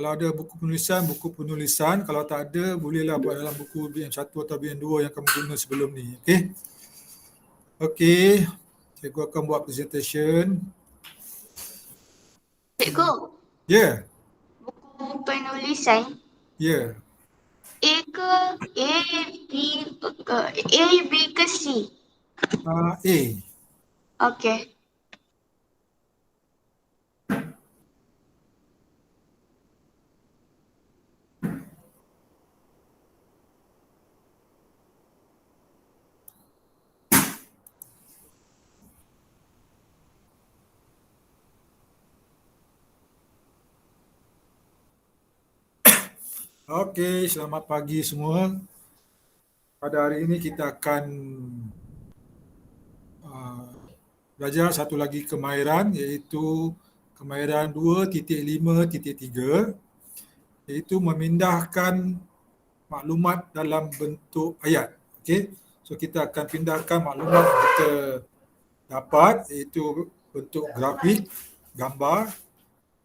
Kalau ada buku penulisan. Kalau tak ada, bolehlah buat dalam buku BM1 atau BM2 yang kamu guna sebelum ni. Okey. Okey. Cikgu akan buat presentation. Cikgu, Ya. buku penulisan Ya. A ke A, B ke C? A. Okey. Okey, selamat pagi semua. Pada hari ini kita akan belajar satu lagi kemahiran, iaitu kemahiran 2.5.3, iaitu memindahkan maklumat dalam bentuk ayat. Okey. So kita akan pindahkan maklumat yang kita dapat, iaitu bentuk grafik, gambar,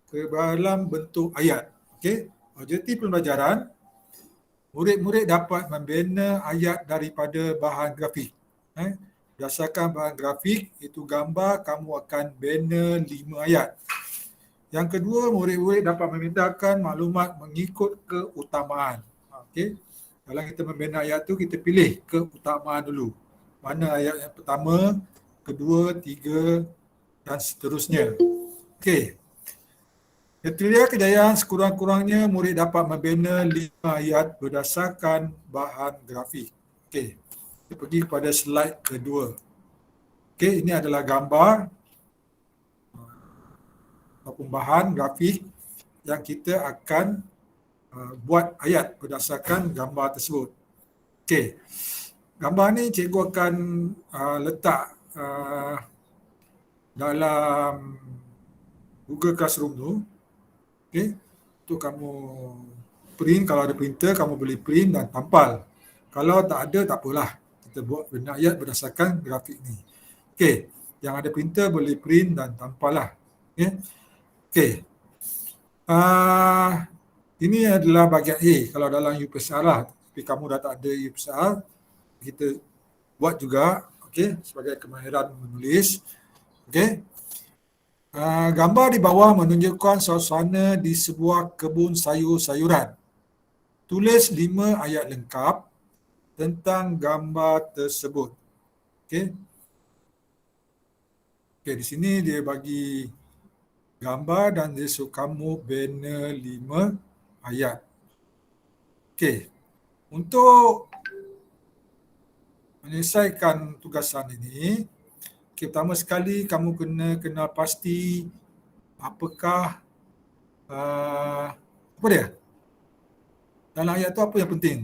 ke dalam bentuk ayat. Okey. Objektif pembelajaran, murid-murid dapat membina ayat daripada bahan grafik. Berdasarkan bahan grafik, itu gambar, kamu akan bina 5 ayat. Yang kedua, murid-murid dapat memindahkan maklumat mengikut keutamaan. Okey. Kalau kita membina ayat tu, kita pilih keutamaan dulu. Mana ayat yang pertama, kedua, tiga dan seterusnya. Okey. Kriteria kejayaan sekurang-kurangnya murid dapat membina 5 ayat berdasarkan bahan grafik. Okey. Kita pergi kepada slide kedua. Okey, ini adalah gambar ataupun bahan grafik yang kita akan buat ayat berdasarkan gambar tersebut. Okey. Gambar ni cikgu akan letak dalam Google Classroom tu. Okey. Untuk kamu print, kalau ada printer kamu boleh print dan tampal. Kalau tak ada, tak apalah. Kita buat bina ayat berdasarkan grafik ni. Okey. Yang ada printer boleh print dan tampal lah. Okey. Okey. Ini adalah bahagian A kalau dalam UPSR lah. Tapi kamu dah tak ada UPSR, kita buat juga, okey, sebagai kemahiran menulis. Okey. Gambar di bawah menunjukkan suasana di sebuah kebun sayur-sayuran. Tulis 5 ayat lengkap tentang gambar tersebut. Okey. Okey, di sini dia bagi gambar dan dia suruh kamu bina 5 ayat. Okey. Untuk menyelesaikan tugasan ini, pertama sekali kamu kena kenal pasti apakah apa dia? Dalam ayat tu apa yang penting?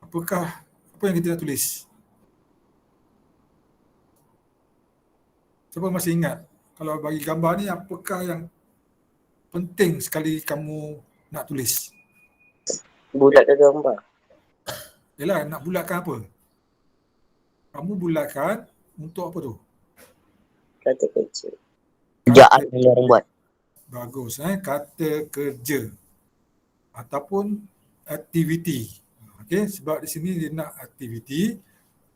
Apa yang kita nak tulis? Siapa masih ingat? Kalau bagi gambar ni, apakah yang penting sekali kamu nak tulis? Bulatkan gambar. Yalah, nak bulatkan apa? Kamu bulatkan untuk apa tu? Kata kerja. Kerjaan yang orang buat. Bagus. Kata kerja. Ataupun aktiviti. Okey, sebab di sini dia nak aktiviti.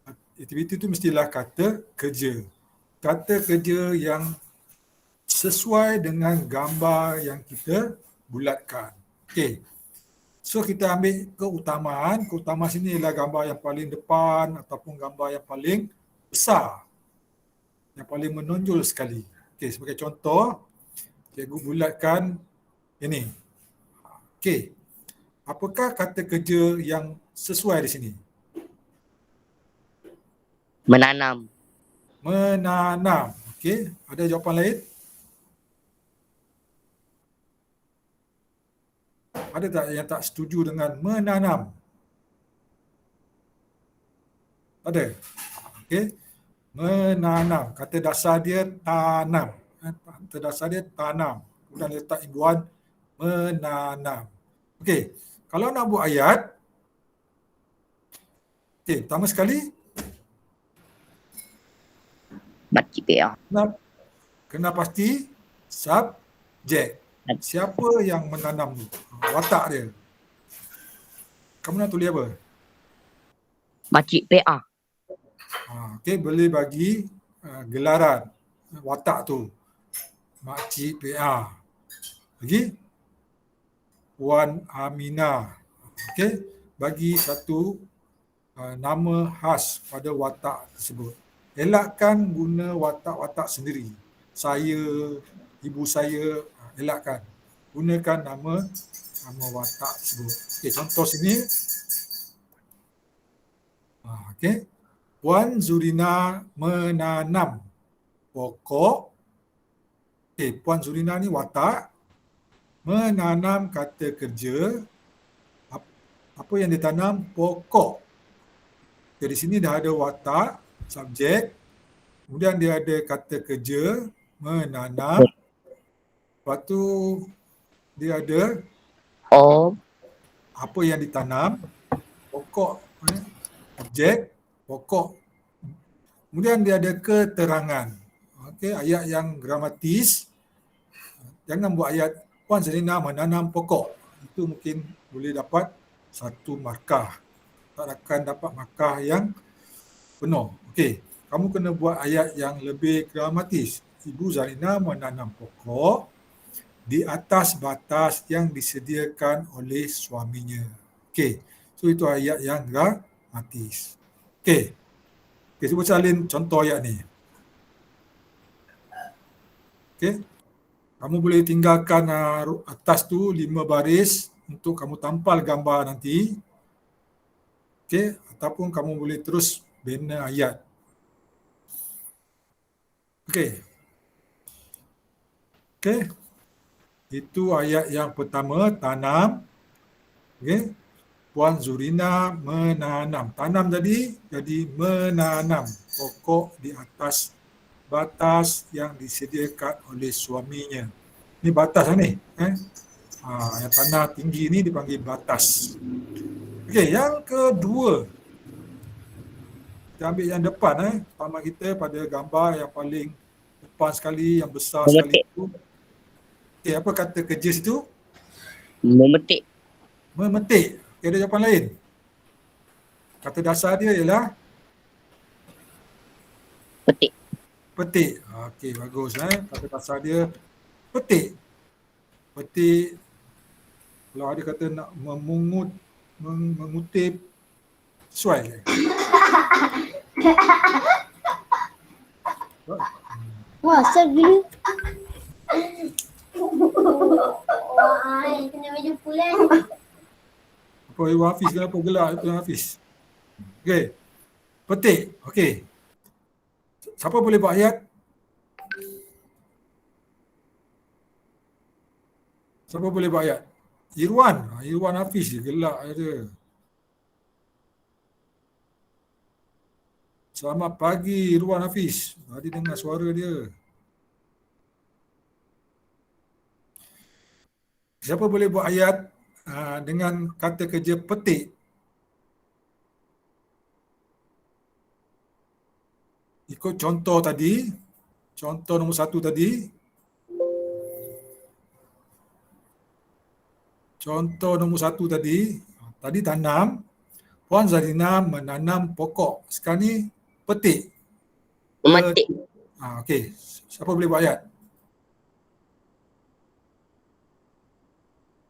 Aktiviti tu mestilah kata kerja. Kata kerja yang sesuai dengan gambar yang kita bulatkan. Okey. So kita ambil keutamaan. Keutamaan sini ialah gambar yang paling depan ataupun gambar yang paling besar. Yang paling menonjol sekali. Okey, sebagai contoh, cikgu bulatkan ini. Okey. Apakah kata kerja yang sesuai di sini? Menanam. Menanam. Okey, ada jawapan lain? Ada tak yang tak setuju dengan menanam? Ada. Okey. Menanam. Kata dasar dia tanam. Kata dasar dia tanam. Kemudian letak imbuhan menanam. Okey. Kalau nak buat ayat, okey, pertama sekali Baca PR. kena pasti Subjek. Siapa yang menanam tu? Watak dia. Kamu nak tulis apa? Makcik PA. Okey, boleh bagi gelaran watak tu. Makcik PA. Lagi? Puan Aminah. Okey, bagi satu nama khas pada watak tersebut. Elakkan guna watak-watak sendiri. Saya, ibu saya, elakkan. Gunakan nama watak tersebut. Okey, contoh sini. Okey. Puan Zurina menanam pokok. Okey, Puan Zurina ni watak. Menanam kata kerja. Apa yang ditanam? Pokok. Jadi sini dah ada watak, subjek. Kemudian dia ada kata kerja, menanam. Lepas tu dia ada apa yang ditanam, pokok, objek, pokok. Kemudian dia ada keterangan. Okey, ayat yang gramatis. Jangan buat ayat Puan Zurina menanam pokok. Itu mungkin boleh dapat 1 markah. Tak akan dapat markah yang penuh. Okey, kamu kena buat ayat yang lebih gramatis. Ibu Zarina menanam pokok di atas batas yang disediakan oleh suaminya. Okey, so itu ayat yang gramatis. Okey, cuba salin contoh ayat ni. Okey, kamu boleh tinggalkan atas tu 5 baris untuk kamu tampal gambar nanti. Okey, ataupun kamu boleh terus bina ayat. Okey. Okey. Itu ayat yang pertama, tanam. Okey. Puan Zurina menanam. Tanam tadi jadi menanam pokok di atas batas yang disediakan oleh suaminya. Ini batas ni. Yang tanah tinggi ni dipanggil batas. Okey, yang kedua. Kita ambil yang depan. Pertama kita pada gambar yang paling depan sekali, yang besar sekali itu. Okey, apa kata kerja situ? Memetik. Memetik. Okay, ada jawapan lain? Kata dasar dia ialah? Petik. Petik. Okey, bagus. Kata dasar dia petik. Petik. Kalau ada kata nak mengutip, sesuai. Wah, seru. Wah, kena meja pulang. Apa Ibu Hafiz kenapa gelak Ibu Hafiz? Okey. Petik. Okey. Siapa boleh buat ayat? Siapa boleh buat ayat? Irwan. Irwan Hafiz je gelak ada. Selamat pagi Irwan Hafiz. Tadi dengar suara dia. Siapa boleh buat ayat dengan kata kerja petik? Ikut contoh tadi. Contoh nombor 1 tadi. Contoh nombor 1 tadi. Tadi tanam. Puan Zarina menanam pokok. Sekarang ni petik. Memetik. Okey. Siapa boleh buat ayat?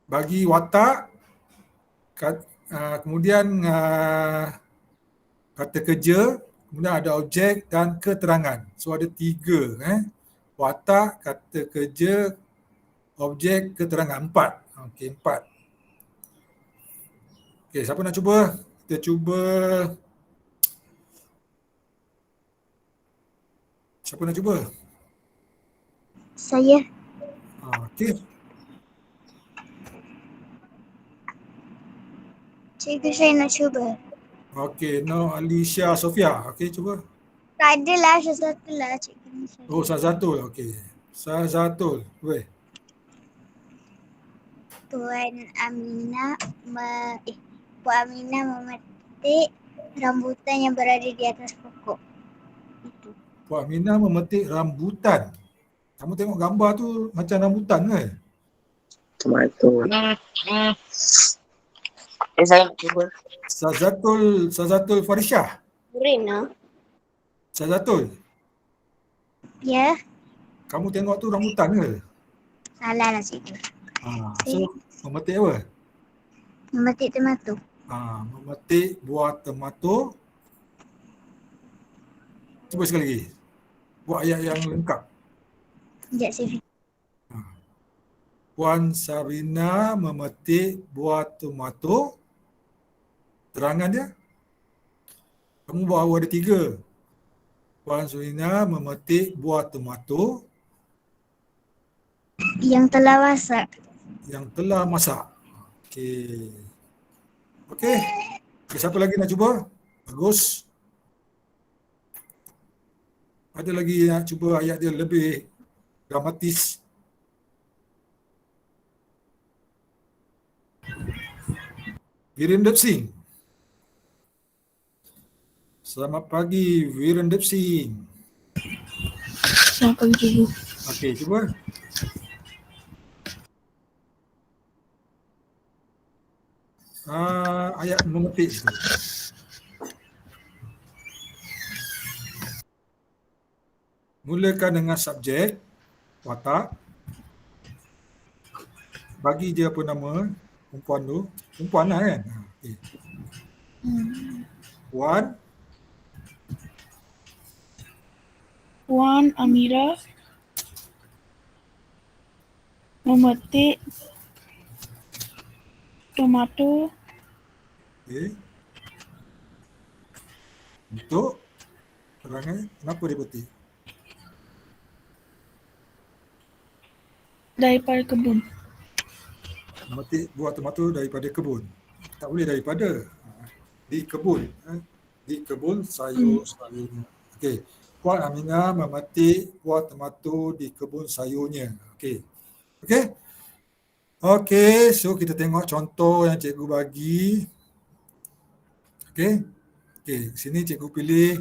Bagi watak, kemudian kata kerja, kemudian ada objek dan keterangan. So ada 3. Watak, kata kerja, objek, keterangan. 4. Okey, 4. Okey, siapa nak cuba? Kita cuba. Siapa nak cuba? Saya. Okey. Cikgu, saya nak cuba. Okey, no Alicia Sofia. Okey, cuba. Tak adalah, satu lah cikgu. Oh, Sazatul. Okey. Sazatul. Weh. Puan Aminah memetik rambutan yang berada di atas pokok. Itu. Puan Aminah memetik rambutan. Kamu tengok gambar tu macam rambutan kan? Tomato. Saya nak cuba. Sazatul Farishah. Rina. Sazatul, Ya, kamu tengok tu rambutan ke? salah lah cikgu. So memetik apa? Memetik tomato. Memetik buah tomato. Cuba sekali lagi. Buat ayat yang lengkap. Sekejap saya fikir. Puan Sarina memetik buah tomato. Terangan dia. Kamu baru ada 3. Puan Sarina memetik buah tomato Yang telah masak. yang telah masak. Okey. Okey. Siapa lagi nak cuba? Bagus. Ada lagi nak cuba ayat dia lebih dramatis? Virendra Singh. Selamat pagi Virendra Singh. Selamat pagi cikgu. Okey, cuba. Ayat memetik tu. Mulakan dengan subjek, watak. Bagi dia apa nama perempuan tu. Perempuan lah kan? Okay. Puan Amira memetik tomato Okay. Untuk terangan kenapa dia petik? daripada kebun. Memetik buah tomato daripada kebun. Tak boleh daripada. Di kebun. Di kebun sayur-sayurnya. Okey. Puan Aminah memetik buah tomato di kebun sayurnya. Okey. Okey. Okey, so kita tengok contoh yang cikgu bagi. Okey. Okey, sini cikgu pilih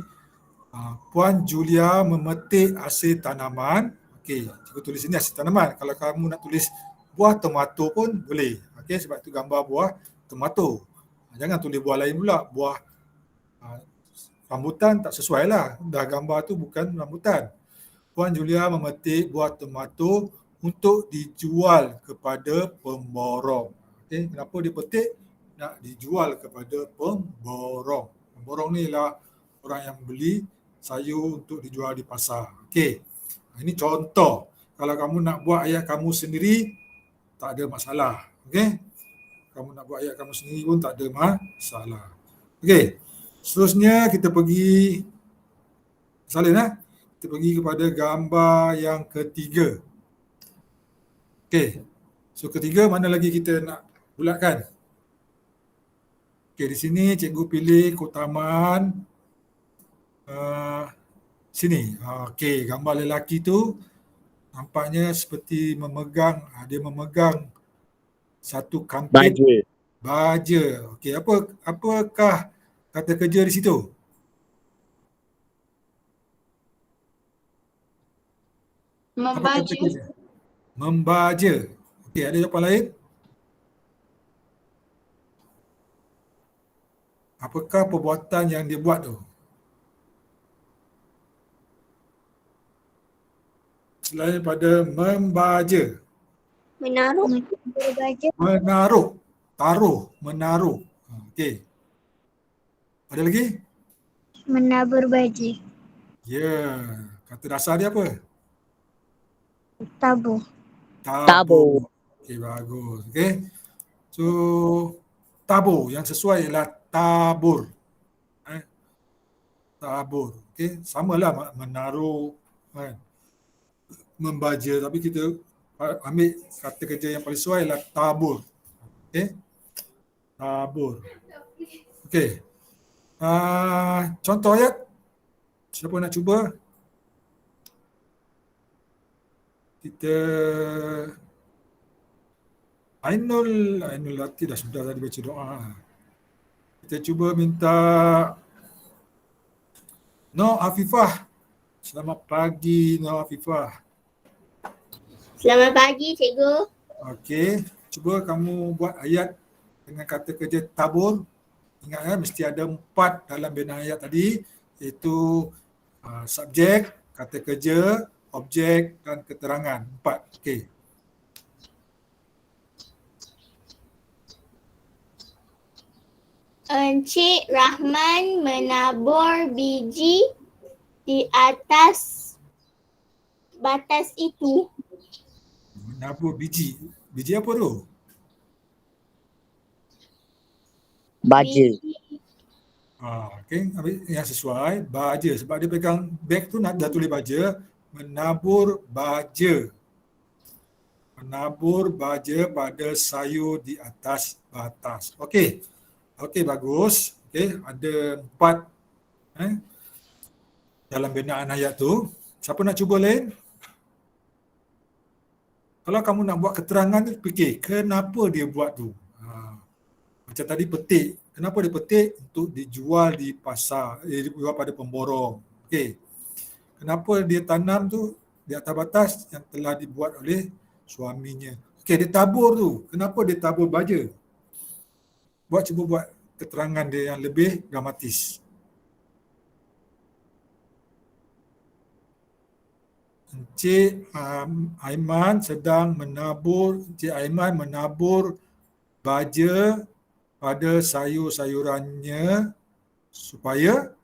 Puan Julia memetik hasil tanaman. Okey, cikgu tulis sini hasil tanaman. Kalau kamu nak tulis buah tomato pun boleh. Okey, sebab itu gambar buah tomato. Jangan tulis buah lain pula. Buah rambutan tak sesuai lah. Dah gambar tu bukan rambutan. Puan Julia memetik buah tomato untuk dijual kepada pemborong. Okey, kenapa dia petik? Nak dijual kepada pemborong. Pemborong ni lah orang yang beli sayur untuk dijual di pasar. Okey. Ini contoh. Kalau kamu nak buat ayat kamu sendiri, tak ada masalah. Okey. Kamu nak buat ayat kamu sendiri pun tak ada masalah. Okey. Seterusnya kita pergi Salin kita pergi kepada gambar yang ketiga. Okey. So ketiga mana lagi kita nak bulatkan? Okey, di sini cikgu pilih keutamaan sini. Okey, gambar lelaki tu nampaknya seperti memegang, dia memegang satu kampit baja. Okey, apakah kata kerja di situ? Membaja. Membaja. Okey, ada jawapan lain? Apakah perbuatan yang dia buat tu? Selain daripada membaja. Menaruh. Berbaja. Menaruh. Taruh. Menaruh. Okey. Ada lagi? Menabur baju. Ya. Kata dasar dia apa? Tabur. Tabur. Okey, bagus. Okey. So, tabur. Yang sesuai ialah tabur. Tabur. Okey. Samalah menaruh. Membaja. Tapi kita ambil kata kerja yang paling sesuai ialah tabur. Okey. Tabur. Okey. Contoh ayat. Siapa nak cuba? Kita Ainul Lati dah sudah tadi baca doa. Kita cuba minta Nur Afifah. Selamat pagi Nur Afifah. Selamat pagi, cikgu. Okey, cuba kamu buat ayat dengan kata kerja tabur. Ingat mesti ada 4 dalam binaan ayat tadi, iaitu subjek, kata kerja, objek dan keterangan. 4. Okey. Encik Rahman menabur biji di atas batas itu. Menabur biji. Biji apa tu? Baja. Okey, ambil yang sesuai, baja. Sebab dia pegang beg tu dah tulis baja, menabur baja. Menabur baja pada sayur di atas batas. Okey. Okey, bagus. Okey, ada 4 dalam binaan ayat tu. Siapa nak cuba lain? Kalau kamu nak buat keterangan tu, fikir kenapa dia buat tu. Macam tadi petik. Kenapa dia petik? Untuk dijual di pasar, dijual pada pemborong. Okey. Kenapa dia tanam tu di atas batas yang telah dibuat oleh suaminya. Okey, dia tabur tu. Kenapa dia tabur baja? Cuba buat keterangan dia yang lebih dramatis. Encik Aiman sedang menabur, Encik Aiman menabur baja pada sayur-sayurannya supaya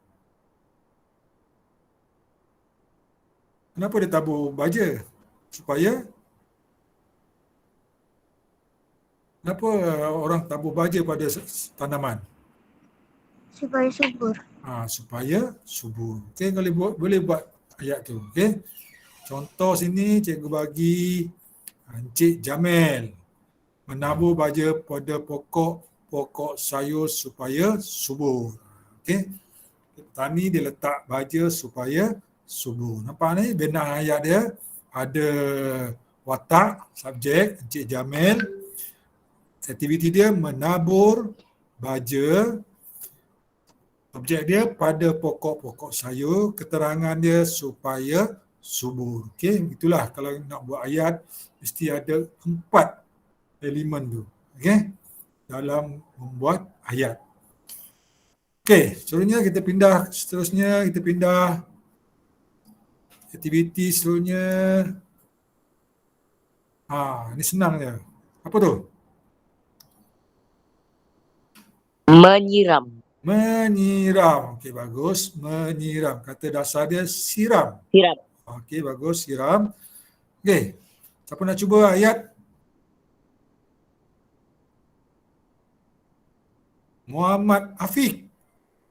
kenapa dia tabur baja? Supaya kenapa orang tabur baja pada tanaman? Supaya subur. Supaya subur. Okey, boleh buat ayat tu. Okey. Contoh sini cikgu bagi Encik Jamil menabur baja pada pokok sayur supaya subur. Okey. Petani dia letak baja supaya subur. Nampak ni binaan ayat dia ada watak, subjek, Encik Jamil. Aktiviti dia menabur baja. Objek dia pada pokok-pokok sayur, keterangan dia supaya subur. Okey, itulah kalau nak buat ayat mesti ada 4 elemen tu. Okey, dalam membuat ayat. Okey, seterusnya kita pindah aktiviti seterusnya. Ini senang je. Apa tu? Menyiram. Menyiram. Okey, bagus. Menyiram. Kata dasar dia siram. Siram. Okey, bagus. Siram. Okey. Siapa nak cuba ayat? Muhammad Afiq.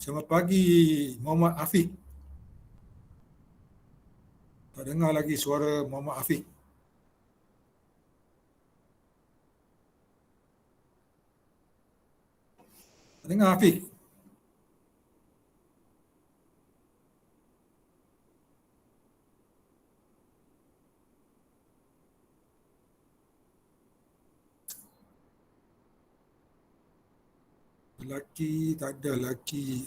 Selamat pagi, Muhammad Afiq. Tak dengar lagi suara Muhammad Afiq. Tak dengar Afiq. Lelaki, tak ada lelaki.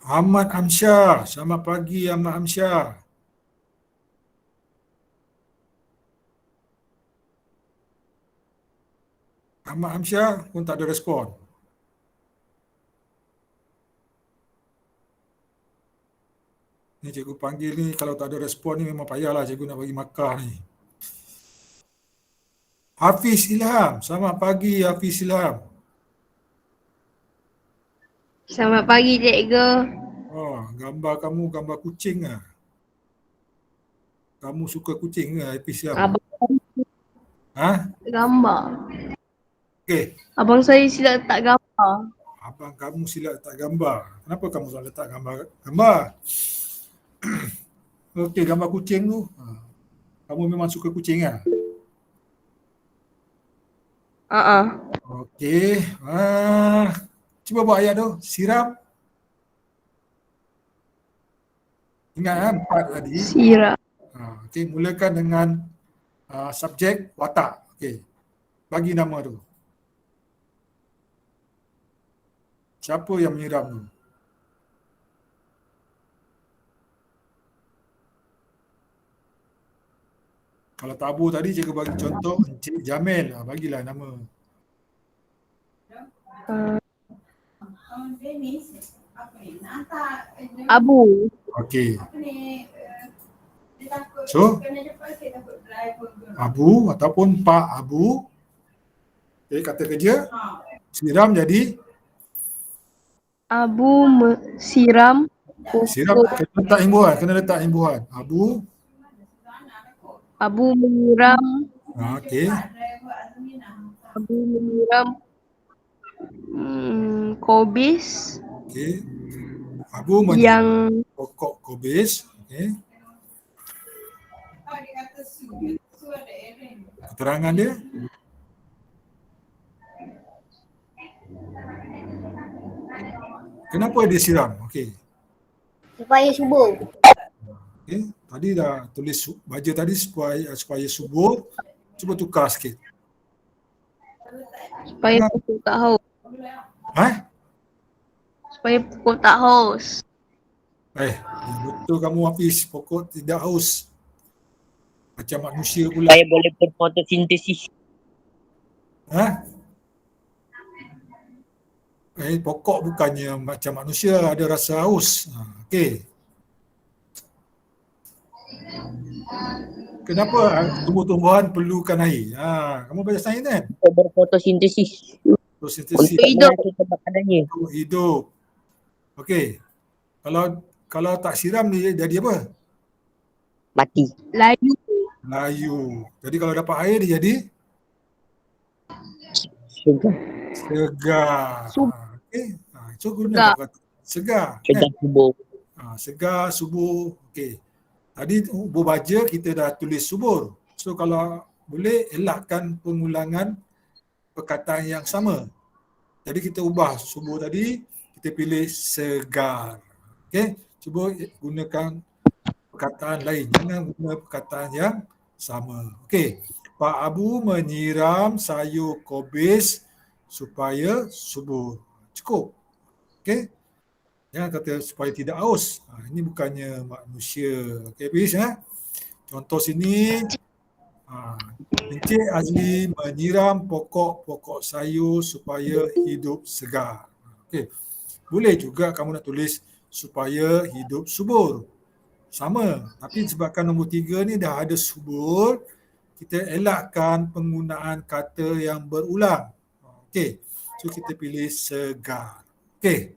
Ahmad Amsyar. Selamat pagi, Ahmad Amsyar. Ahmad Amsyar pun tak ada respon. Ni cikgu panggil ni, kalau tak ada respon ni memang payahlah cikgu nak bagi markah ni. Hafiz Ilham. Selamat pagi, Hafiz Ilham. Selamat pagi, cikgu. Gambar kamu gambar kucing lah. Kamu suka kucing ke, Hafiz Ilham? Abang gambar. Okey. Abang saya silap letak gambar. Abang kamu silap letak gambar. Kenapa kamu silap letak gambar? Okey, gambar kucing tu. Kamu memang suka kucing lah? Okey. Cuba buat ayat tu. Siram. Ingat 4 tadi. Siram. Okey, mulakan dengan subjek watak. Okey. Bagi nama tu. Siapa yang menyiram tu? Kalau tabu tadi cikgu bagi contoh Encik Jamil. Bagilah nama. Abu. Okey. So, Abu ataupun Pak Abu. Jadi kata kerja siram jadi Abu siram siram, kena letak imbuhan. Abu. Abu menyiram. Okey. Abu menyiram kobis Okey. Abu yang pokok kobis. Okey. Keterangan dia. Kenapa dia siram? Okey. Supaya subur. Okey. Tadi dah tulis baja tadi supaya subur. Cuba tukar sikit. supaya pokok tak haus. Supaya pokok tak haus. Betul kamu Hafiz, pokok tidak haus. Macam manusia pula. Supaya boleh berfotosintesis. Pokok bukannya macam manusia ada rasa haus. Okey. Kenapa tumbuh-tumbuhan perlukan air? Kamu baca sains kan? Untuk berfotosintesis. Fotosintesis. Untuk hidup. Okey. Kalau tak siram dia jadi apa? Mati. Layu. Jadi kalau dapat air dia jadi segar. Okey. So guna kata segar. Segar subur. Segar, subur. Okey. Tadi baja kita dah tulis subur. So kalau boleh elakkan pengulangan perkataan yang sama. Jadi kita ubah subur tadi, kita pilih segar. Okey. Cuba gunakan perkataan lain. Jangan guna perkataan yang sama. Okey. Pak Abu menyiram sayur kobis supaya subur. Cukup. Okey. Jangan kata supaya tidak haus. Ini bukannya manusia. Okey, Hafiz Contoh sini. Encik Azli menyiram pokok-pokok sayur supaya hidup segar. Okey. Boleh juga kamu nak tulis supaya hidup subur. Sama. Tapi sebabkan nombor 3 ni dah ada subur, kita elakkan penggunaan kata yang berulang. Okey. So kita pilih segar. Okey.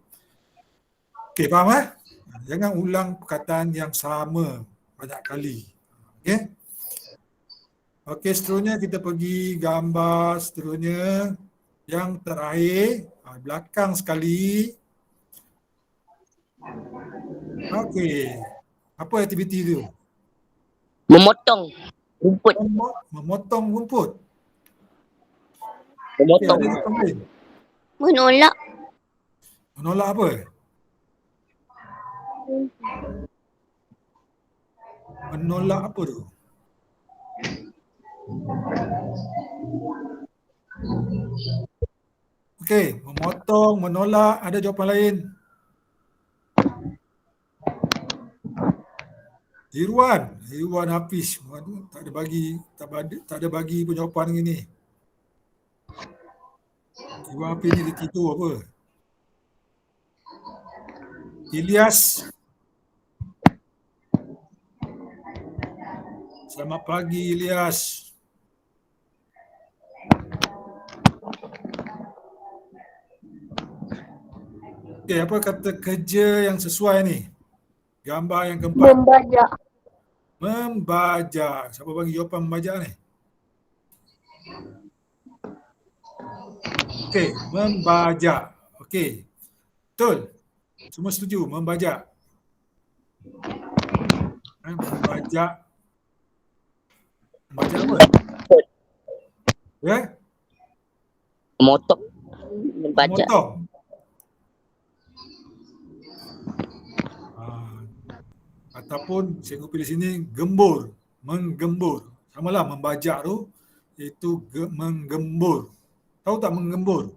Okey, faham Jangan ulang perkataan yang sama banyak kali. Okey. Okey, seterusnya kita pergi gambar seterusnya. Yang terakhir, belakang sekali. Okey. Apa aktiviti tu? Memotong rumput. Memotong rumput. Memotong. Menolak. Menolak apa? Menolak apa tu? Okey, memotong, menolak, ada jawapan lain? Irwan Hafiz. Tak ada bagi jawapan ini. Irwan Hafiz ni dia tidur apa? Ilyas. Selamat pagi Ilyas. Okey, apa kata kerja yang sesuai ni? Gambar yang keempat. Membajak. Siapa bagi jawapan membajak ni? Okey, membajak. Okey. Betul. Semua setuju membajak. Membajak. Membajak apa? Memotong. Membajak. Memotong. Ataupun cikgu pilih sini gembur, menggembur. Samalah membajak tu iaitu menggembur. Tahu tak menggembur?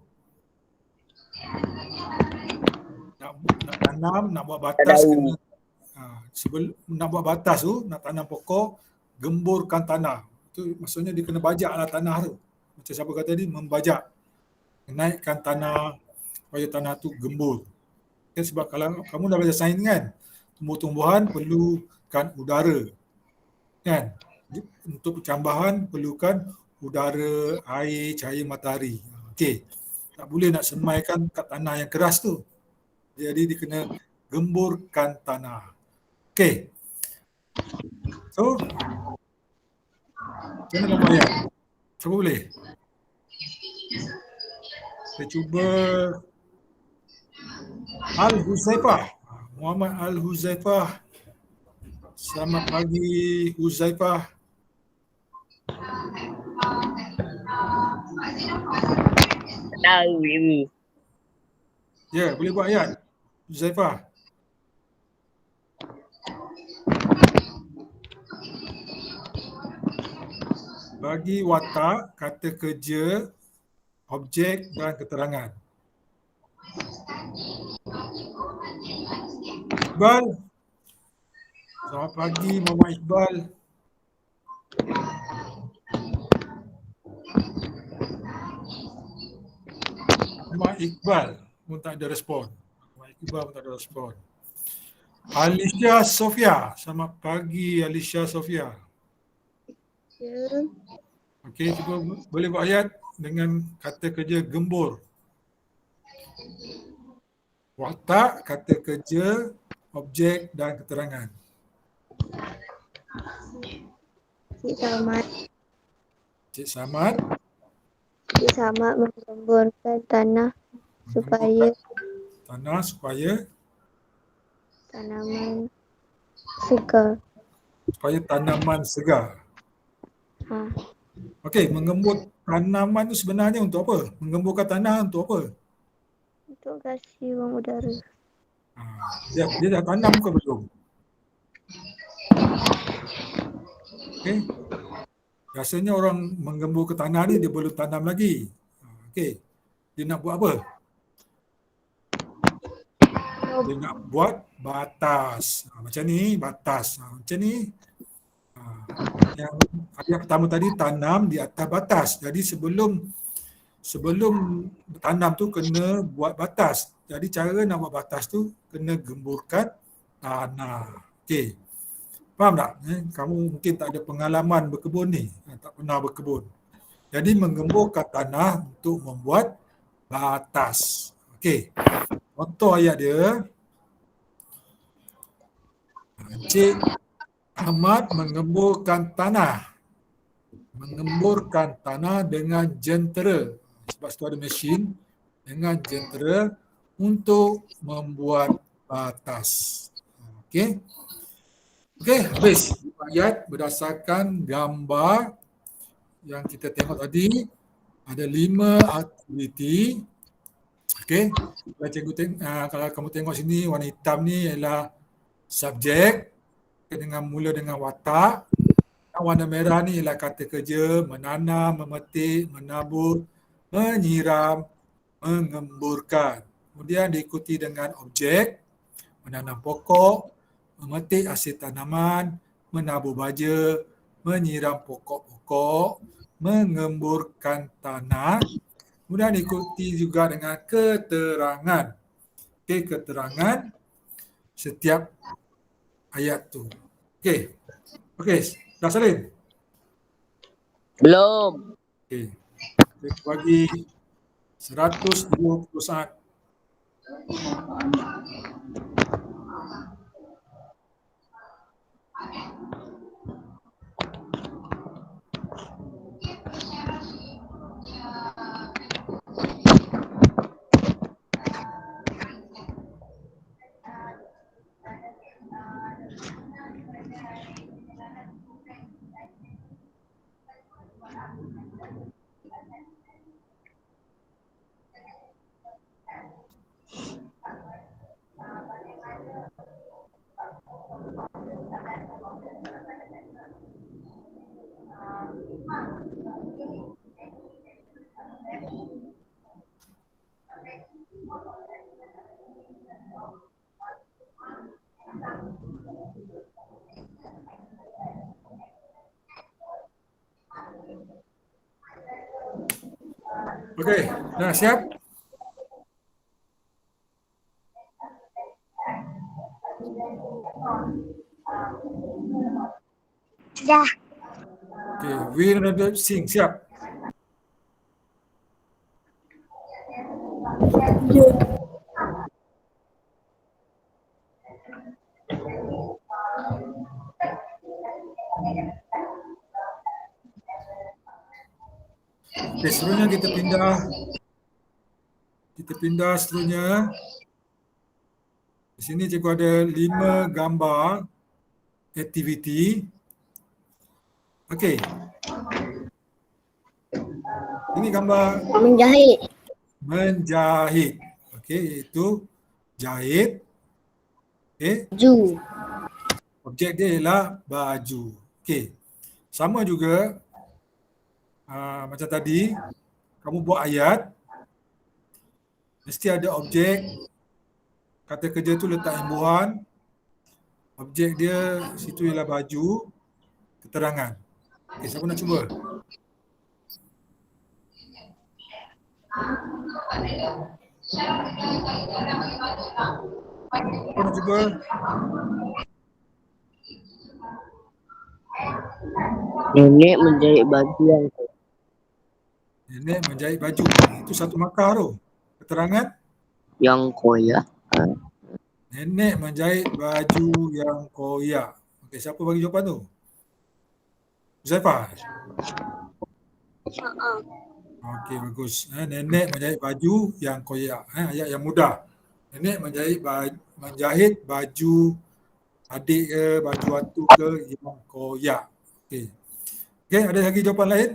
Nak tanam, nak buat batas kena nak buat batas tu, nak tanam pokok, gemburkan tanah. Itu maksudnya dia kena bajaklah tanah tu. Macam siapa kata tadi, membajak. Menaikkan tanah supaya tanah tu gembur. Okay, sebab kalau kamu dah belajar sains kan, tumbuh-tumbuhan perlukan udara. Kan? Untuk percambahan perlukan udara, air, cahaya matahari. Okey. Tak boleh nak semaikan kat tanah yang keras tu. Jadi dia kena gemburkan tanah. Okey. So, macam mana kamu ayat? Siapa boleh? Kita cuba Al-Huzaifah. Muhammad Al-Huzaifah. Selamat pagi, Huzaifah. Tahu ibu. Ya, boleh buat ayat. Huzaifah. Bagi watak, kata kerja, objek dan keterangan. Iqbal. Selamat pagi, Muhammad Iqbal. Muhammad Iqbal pun tak ada respon. Muhammad Iqbal pun tak ada respon. Alicia Sofia. Selamat pagi, Alicia Sofia. Okey, cuba boleh buat ayat dengan kata kerja gembur. Watak, kata kerja, objek dan keterangan. Cik Samad. Cik Samad. Cik Samad menggemburkan tanah supaya tanaman segar. Supaya tanaman segar. Ha. Okey, menggembur tanaman tu sebenarnya untuk apa? Menggemburkan tanah untuk apa? Untuk kasih ruang udara. Dia dah tanam ke belum? Okey. Biasanya orang menggembur ke tanah ni dia belum tanam lagi. Okey. Dia nak buat apa? Dia nak buat batas. Macam ni, batas. Macam ni. Yang pertama tadi tanam di atas batas. Jadi sebelum tanam tu kena buat batas. Jadi cara nak buat batas tu kena gemburkan tanah. Okey. Faham tak? Kamu mungkin tak ada pengalaman berkebun ni. Tak pernah berkebun. Jadi menggemburkan tanah untuk membuat batas. Okey. Contoh ayat dia. Encik Ahmad mengemburkan tanah. Mengemburkan tanah dengan jentera. Sebab situ ada mesin. Dengan jentera untuk membuat batas. Okey. Okey, habis ayat berdasarkan gambar yang kita tengok tadi. Ada 5 aktiviti. Okey. Kalau kamu tengok sini warna hitam ni ialah subjek mula dengan watak. Warna merah ni ialah kata kerja, menanam, memetik, menabur, menyiram, mengemburkan. Kemudian diikuti dengan objek, menanam pokok, memetik hasil tanaman, menabur baja, menyiram pokok-pokok, mengemburkan tanah. Kemudian diikuti juga dengan keterangan. Okey, keterangan setiap ayat tu. Okey. Okey, dah salin? Belum. Okey. Kita bagi 120 saat. Okey, dah siap? Dah. Okey, Weerabad Singh siap? Okey, seterusnya kita pindah seterusnya. Di sini cikgu ada 5 gambar aktiviti. Okey. Ini gambar Menjahit. menjahit. Okey, iaitu jahit. Okey, Ju. objek dia ialah baju. Okey. Sama juga macam tadi, kamu buat ayat, mesti ada objek, kata kerja tu letak imbuhan, objek dia situ ialah baju, keterangan. Okey, siapa nak cuba? Siapa nak cuba? Nenek menjahit baju yang Nenek menjahit baju. Itu satu markah tu. Keterangan? koyak. Nenek menjahit baju yang koyak. Okey, siapa bagi jawapan tu? Zaifah? Okey, bagus. Nenek menjahit baju yang koyak. Ayat yang mudah. Nenek menjahit baju adik ke, baju atu ke yang koyak. Okey. Okey, ada lagi jawapan lain?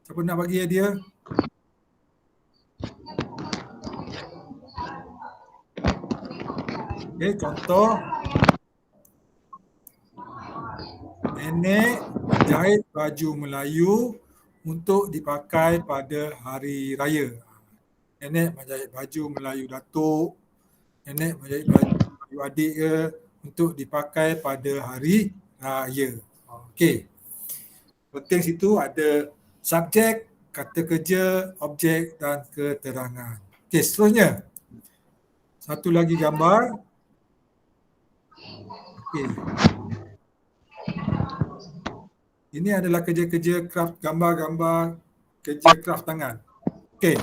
Siapa nak bagi hadiah? Okey, contoh. Nenek menjahit baju Melayu untuk dipakai pada hari raya. Nenek menjahit baju Melayu Datuk. Nenek menjahit baju adik ke untuk dipakai pada hari raya. Okey. Penting situ ada subjek, kata kerja, objek dan keterangan. Okey, seterusnya. Satu lagi gambar. Okey. Ini adalah kerja-kerja craft, gambar-gambar kerja craft tangan. Okey.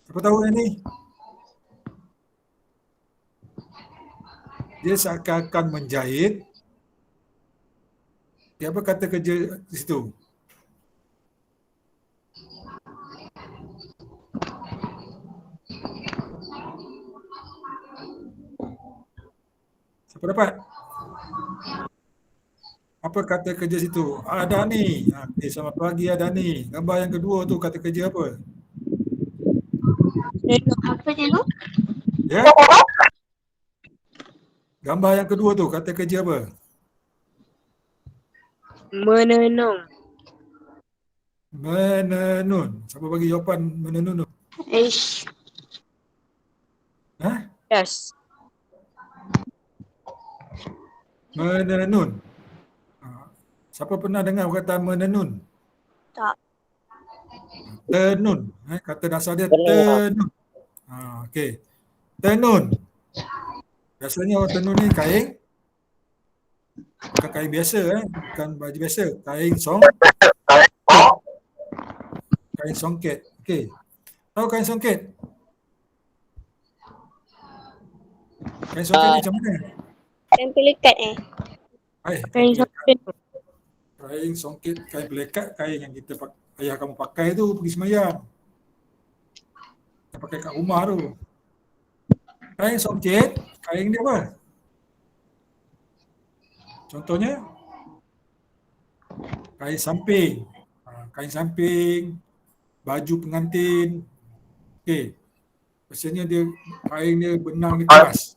Siapa tahu yang ni? Dia seakan-akan menjahit. Okay, apa kata kerja di situ? Siapa dapat? Apa kata kerja situ? Adani. Okay, selamat pagi Adani. Gambar yang kedua tu kata kerja apa? Apa cikgu? Ya? Gambar yang kedua tu kata kerja apa? Menenung. Menenun. Siapa bagi jawapan menenun tu? Ish. Ha? Yes. Menenun. Siapa pernah dengar perkataan menenun? Tak. Tenun. Kata dasar dia tenun. Okey. Tenun. Biasanya orang tenun ni kain. Bukan kain biasa. Bukan baju biasa. Kain kain songket. Okey. Tahu kain songket? Kain songket ni macam mana? Kain pelikat Kain songket. Kain songket, kain pelikat, kain yang kita ayah kamu pakai tu pergi semayang. Kita pakai kat rumah tu. Kain songket, kain dia apa? Contohnya kain samping. Kain samping, baju pengantin. Okey. Biasanya dia kain dia benang dia keras.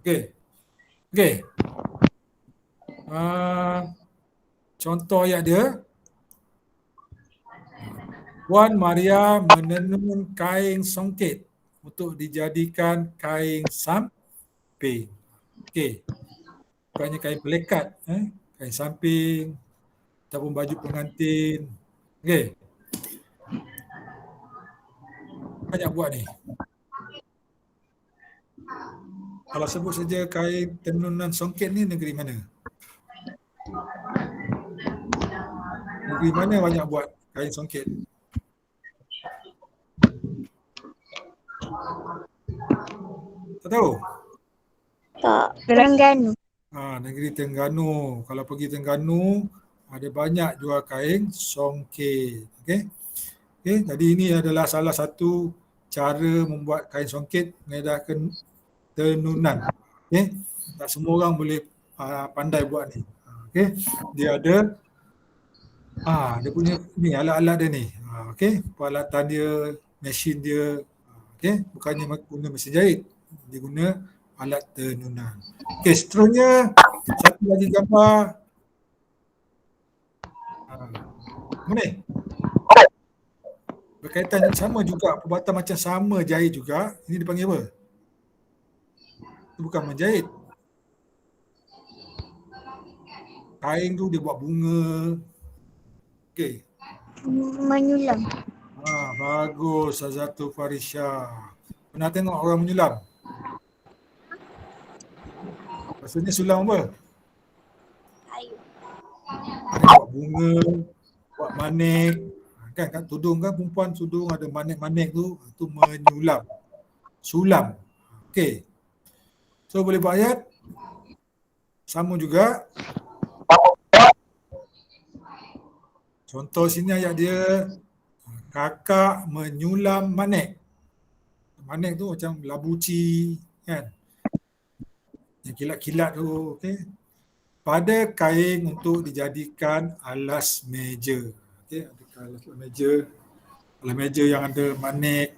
Okey. Okey. Contoh ayat dia. Puan Maria menenun kain songket untuk dijadikan kain samping. Okey. Bukannya kain pelikat, kain samping ataupun baju pengantin. Okey. Banyak buat ni. Kalau sebut saja kain tenunan songket ni negeri mana? Negeri mana banyak buat kain songket? Tak tahu? Tak. Terengganu. Negeri Terengganu. Kalau pergi Terengganu, ada banyak jual kain songket. Okey. Okey, jadi ini adalah salah satu cara membuat kain songket mengedarkan tenunan. Okey. Tak semua orang boleh pandai buat ni. Okey. Dia ada dia punya ni alat-alat dia ni. Okey, peralatan dia, mesin dia. Okey, bukannya guna mesin jahit. Dia guna alat tenunan. Okey, seterusnya satu lagi gambar. Mana ni? Berkaitan sama juga, perbuatan macam sama jahit juga. Ini dipanggil apa? Itu bukan menjahit. Kain tu dia buat bunga. Okey. Menyulam. Bagus Azatu Farisha. Pernah tengok orang menyulam? Maksudnya sulam apa? Ada buat bunga, buat manik. Kan kat tudung kan perempuan tudung ada manik-manik tu menyulam. Sulam. Okey. So boleh buat ayat. Sama juga. Contoh sini ayat dia, kakak menyulam manik. Manik tu macam labuci kan. Yang kilat-kilat tu, okey. Pada kain untuk dijadikan alas meja. Okey, ada alas meja yang ada manik,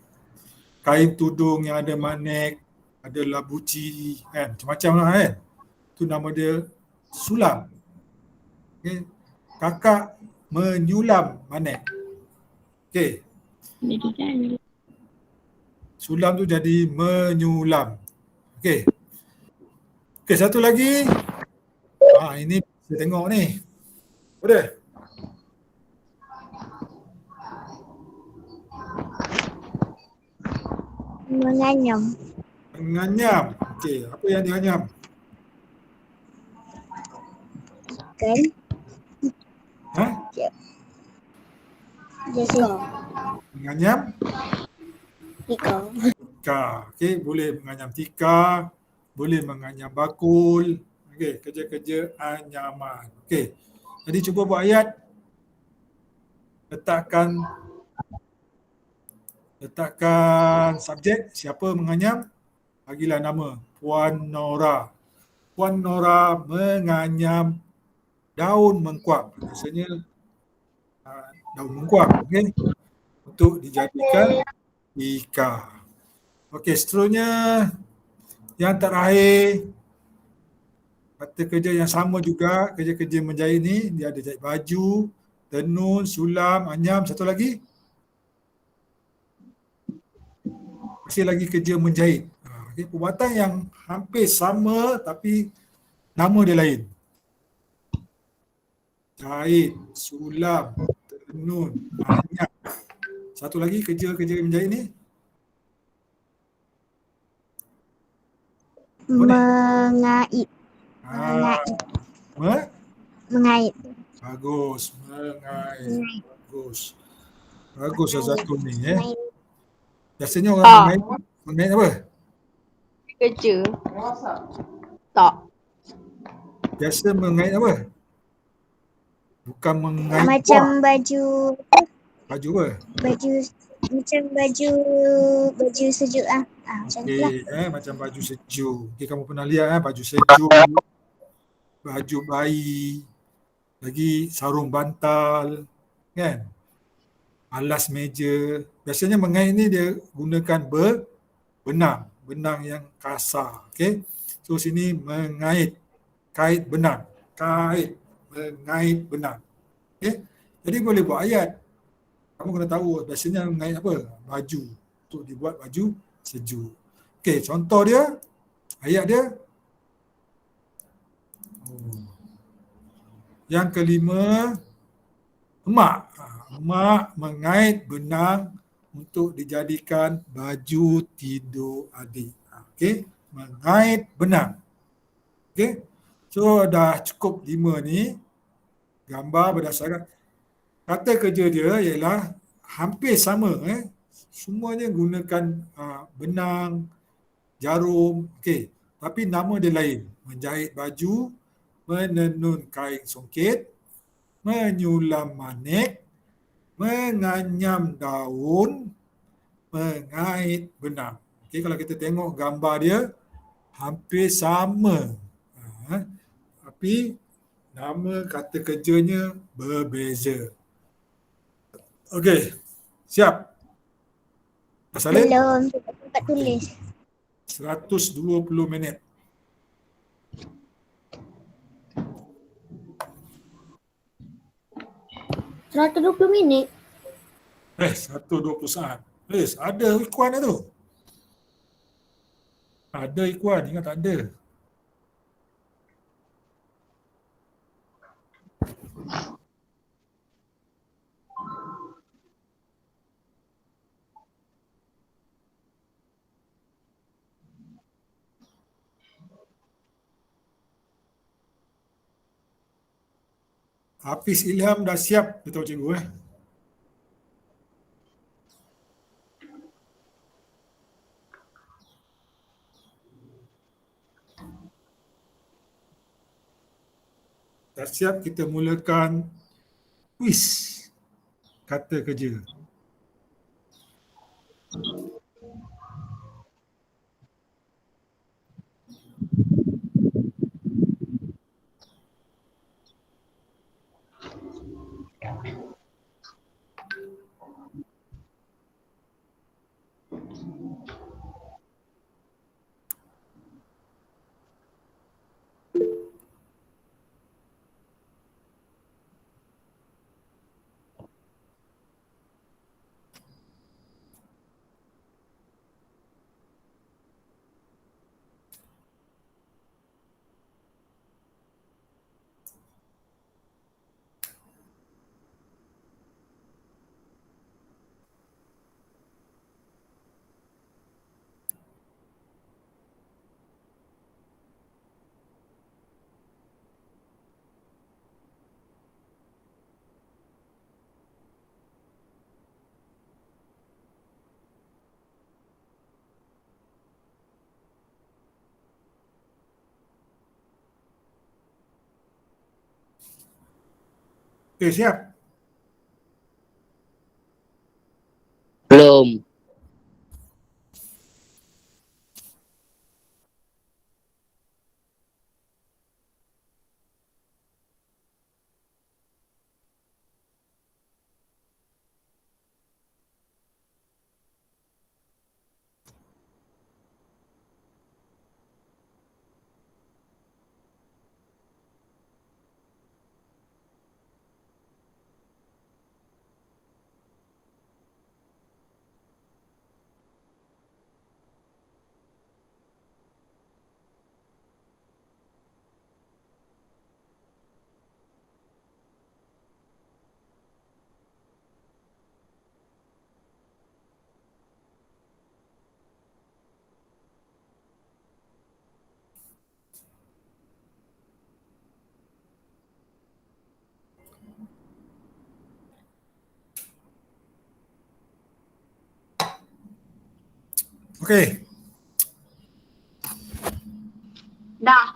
kain tudung yang ada manik, ada labuci kan, macam-macam lah kan. Tu nama dia sulam. Okey. Kakak menyulam manik. Okey. Sulam tu jadi menyulam. Okey. Okey, satu lagi. Ini kita tengok ni. Boleh? Menganyam. Menganyam. Okey, apa yang dianyam? Kan? Jessica. Menganyam? Ika. Okey, boleh menganyam tika, boleh menganyam bakul. Okey, kerja-kerja anyaman. Okey. Jadi cuba buat ayat. Letakkan subjek, siapa menganyam? Bagilah nama Puan Nora. Puan Nora menganyam daun mengkuang. Maksudnya daun mengkuang, okey. Untuk dijadikan tika. Okey, seterusnya yang terakhir, kata kerja yang sama juga, kerja-kerja menjahit ni, dia ada jahit baju, tenun, sulam, anyam, satu lagi. Masih lagi kerja menjahit. Okay, perbuatan yang hampir sama tapi nama dia lain. Jahit, sulam, tenun, anyam. Satu lagi kerja-kerja menjahit ni. Mengait. Mengait. Bagus, mengait. Bagus satu ni Biasanya orang mengait apa? Kerja. Tak. Biasa mengait apa? Bukan mengait Macam buah. baju Baju apa? Macam baju sejuk lah. Macam tu lah. Macam baju sejuk. Okay, kamu pernah lihat baju sejuk, baju bayi, lagi sarung bantal, kan? Alas meja. Biasanya mengait ni dia gunakan benang yang kasar. Okay? So sini mengait, kait benang, mengait benang. Okay? Jadi boleh buat ayat. Kamu kena tahu biasanya mengait apa? Baju. Untuk dibuat baju sejuk. Okay, contoh dia, ayat dia. Yang kelima, emak. Emak mengait benang untuk dijadikan baju tidur adik. Okey, mengait benang. Okey. So dah cukup 5 ni gambar berdasarkan kata kerja dia ialah hampir sama Semuanya gunakan benang, jarum, okey. Tapi nama dia lain. Menjahit baju, menenun kain songket, menyulam manik, menganyam daun, mengait benang. Okey, kalau kita tengok gambar dia hampir sama. Tapi nama kata kerjanya berbeza. Okey, siap? Salin? Belum. Tempat tulis. 120 minit. Seratus 120 minit. 120 saat. Ada ikuan tu. Ada ikuan, ingat tak ada. Hafiz Ilham dah siap, betul cikgu Dah siap, kita mulakan kuis kata kerja. Siap? Belum. Okey. Dah.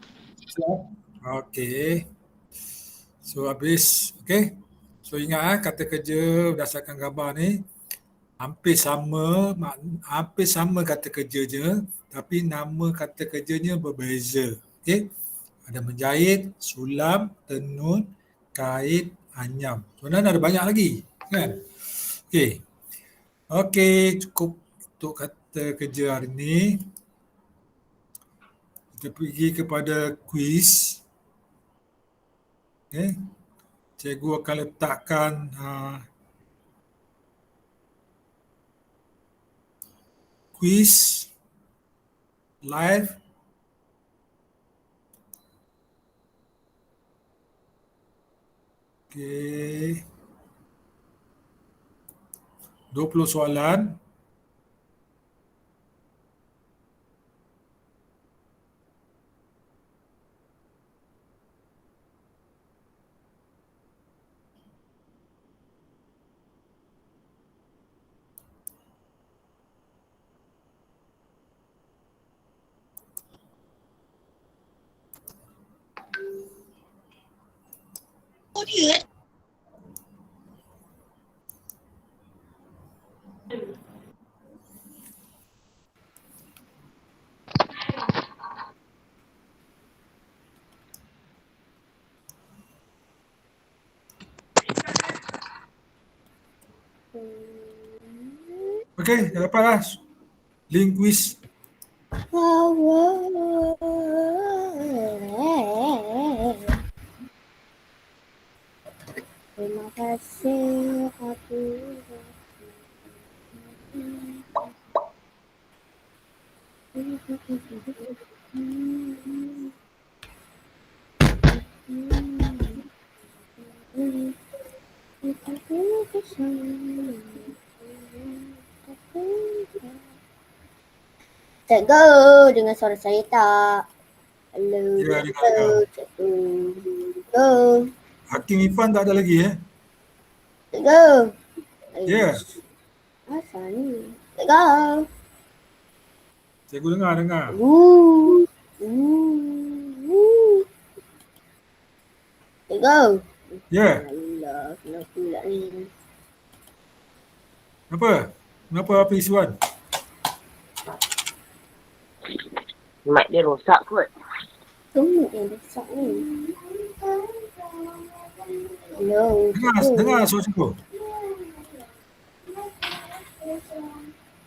Okey. So habis, okey. So ingat kata kerja berdasarkan gambar ni hampir sama kata kerjanya, tapi nama kata kerjanya berbeza. Okey. Ada menjahit, sulam, tenun, kait, anyam. Sebenarnya ada banyak lagi, kan? Okey. Okey, cukup untuk kata kerja hari ni. Kita pergi kepada kuis. Okey. Cikgu akan letakkan kuis live. Okey. 20 soalan. Okey, dah dapat lah. Linguist. Terima kasih aku. Cikgu, dengar suara saya tak? Hello, Ya, cikgu, dengar. cikgu. Cikgu, Hakim Irfan tak ada lagi cikgu. Ya. Asal ni? Cikgu. Cikgu dengar. Cikgu. Ya. Allah, kenapa pula ni? Kenapa Hafiz Izwan? Mic dia rosak kot. Gemuk yang besar ni. Hello, Dengar suara cikgu.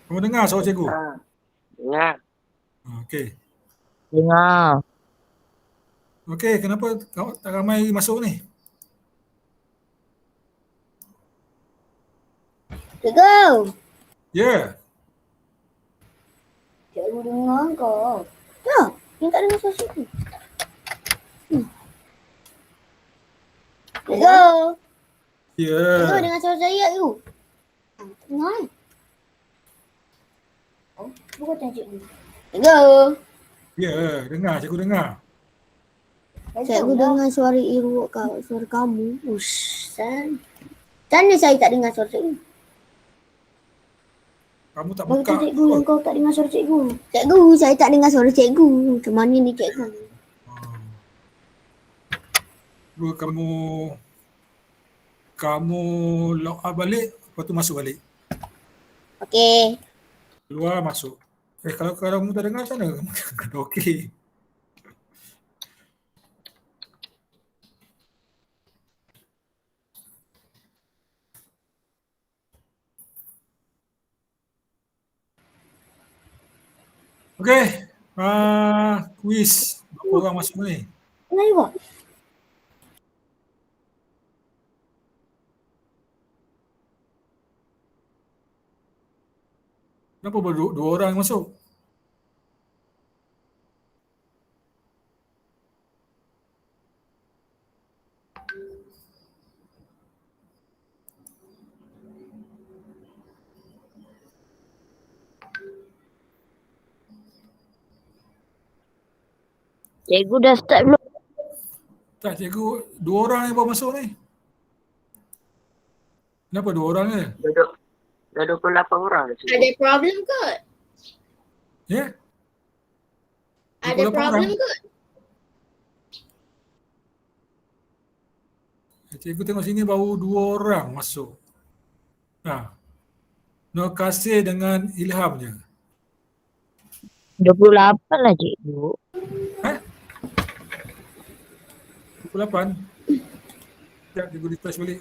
Kamu dengar suara cikgu? Dengar. Okey. Dengar. Okey, kenapa tak ramai masuk ni? Cikgu. Ya. Cikgu dengar kau. Tak, yang tak dengar suara cikgu. Cikgu. Ya. Cikgu dengar suara saya tu. Tak dengar kan? Oh, bukan tanya cikgu. Cikgu. Ya, cikgu dengar. Cikgu dengar suara iru kau, suara kamu. Ush, sana saya tak dengar suara cikgu. Kamu tak Bagi buka. cikgu yang kau tak dengar suara cikgu. Cikgu, saya tak dengar suara cikgu. Macam mana ni cikgu? Cuba kamu log out balik, lepas tu masuk balik. Okey. Keluar, masuk. Kalau kamu tak dengar macam mana? Okey. Okey. Quiz. Berapa orang masuk ni? Dengar juga. Kenapa baru dua orang yang masuk? Cikgu dah start belum? Tak, cikgu, dua orang yang baru masuk ni. Kenapa dua orang je? Dah 28 orang dah cikgu. Ada problem kot? Ya? Ada 28 problem orang. kot? Cikgu tengok sini baru dua orang masuk. Nur Kasih dengan Ilham je. 28 lah cikgu. 28. Sekejap, cikgu refresh balik.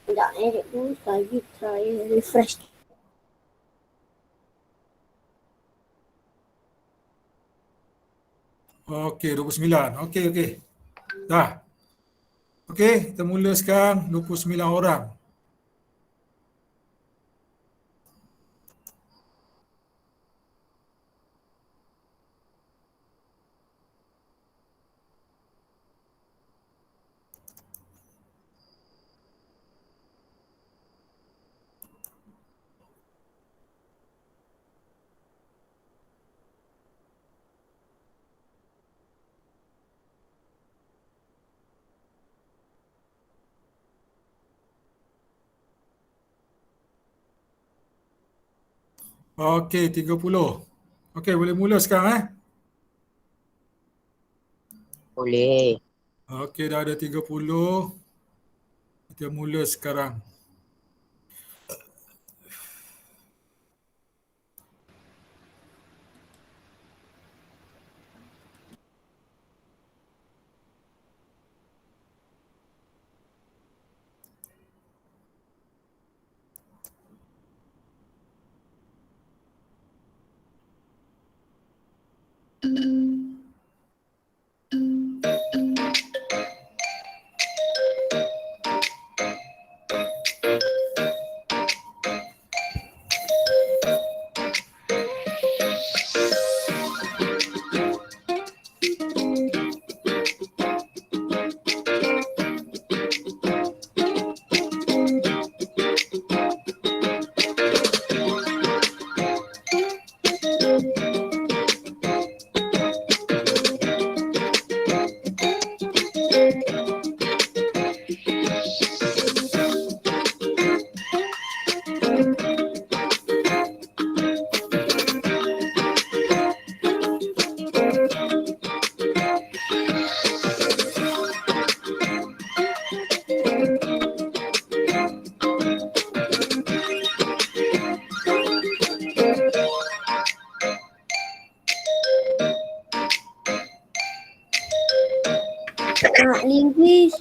Sekejap cikgu, saya try refresh. Okey, 29. Okey. Dah. Okey, kita mula sekarang 29 orang. Okey, 30. Okey, boleh mula sekarang Boleh. Okey, dah ada 30. Kita mula sekarang. Linguis.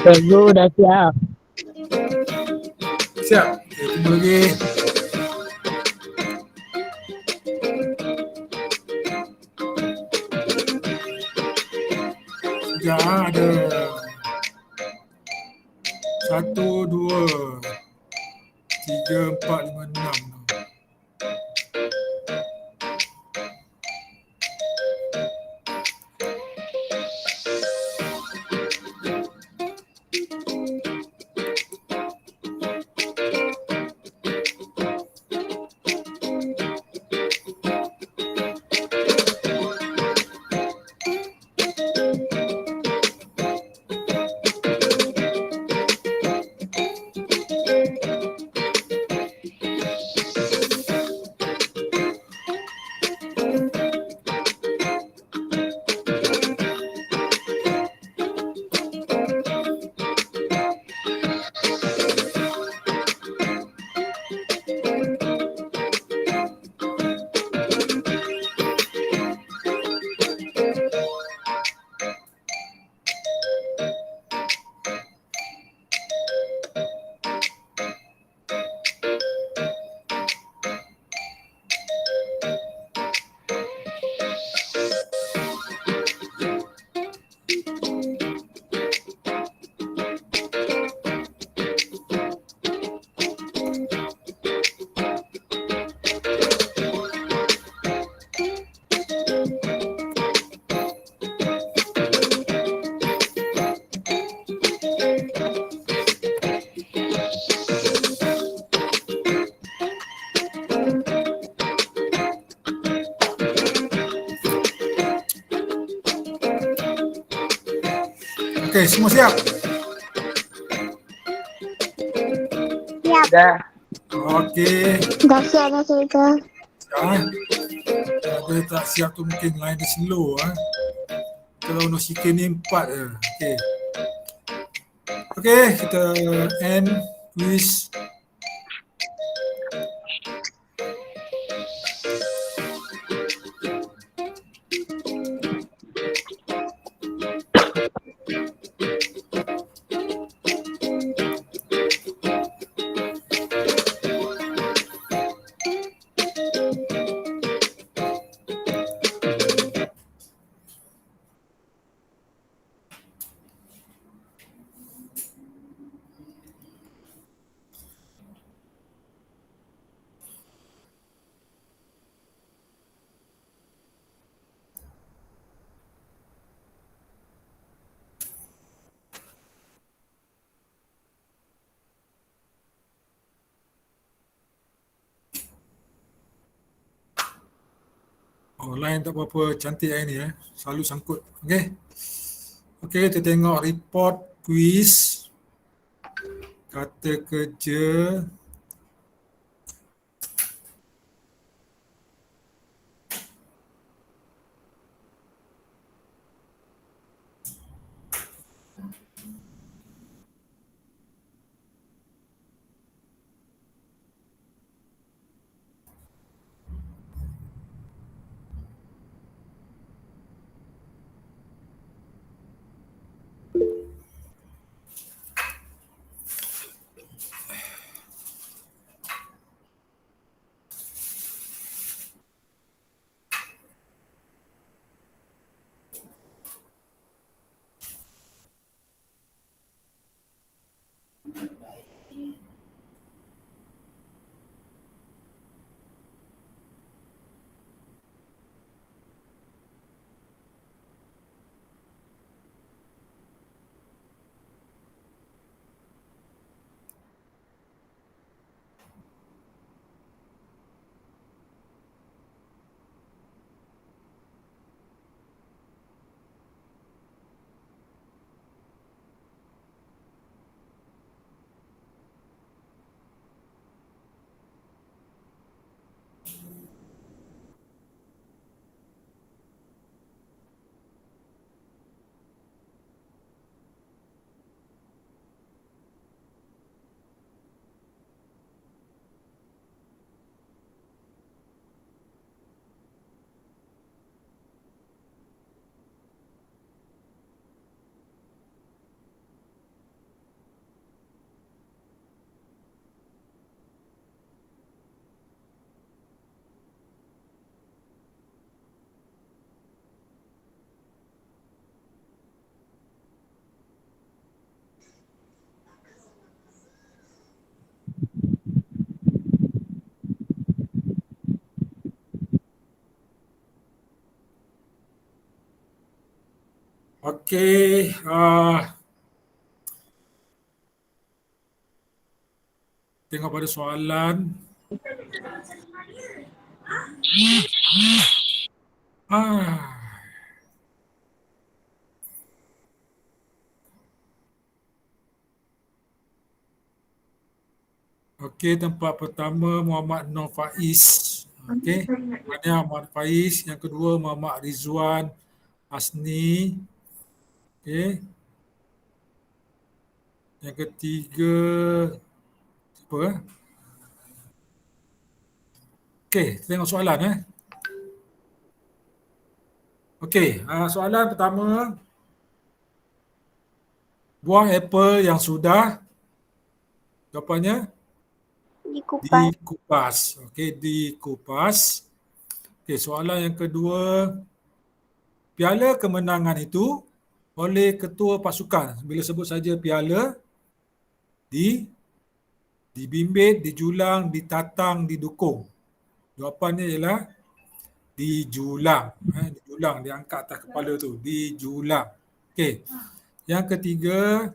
Cikgu dah siap. Siap. Okay, tunggu lagi. Sekejap ada. 1, 2, 3, 4, 5, 6. Okey, semua siap? Dah. Okey. Dah siap dah cerita. Siap. Ada tak siap tu mungkin line dia slow. Kalau no sikit ni 4 je. Okey. Okey, kita end quiz. Oh, line tak berapa cantik hari ni Selalu sangkut. Okey. Okey, kita tengok report quiz. Kata kerja. Okey, tengok pada soalan. Okey, tempat pertama Muhammad Nur Faiz. Okey, mana Muhammad Faiz. Yang kedua Muhammad Rizwan Hasni. Okey. Yang ketiga siapa? Okey, tengok soalan Okey, soalan pertama. Buah apple yang sudah, jawapannya Dikupas. dikupas. Okey, dikupas. Okey, soalan yang kedua. Piala kemenangan itu oleh ketua pasukan. Bila sebut saja piala, dibimbit, dijulang, ditatang, didukung. Jawapannya ialah dijulang. Dijulang, diangkat atas kepala tu. Dijulang. Okey. Yang ketiga,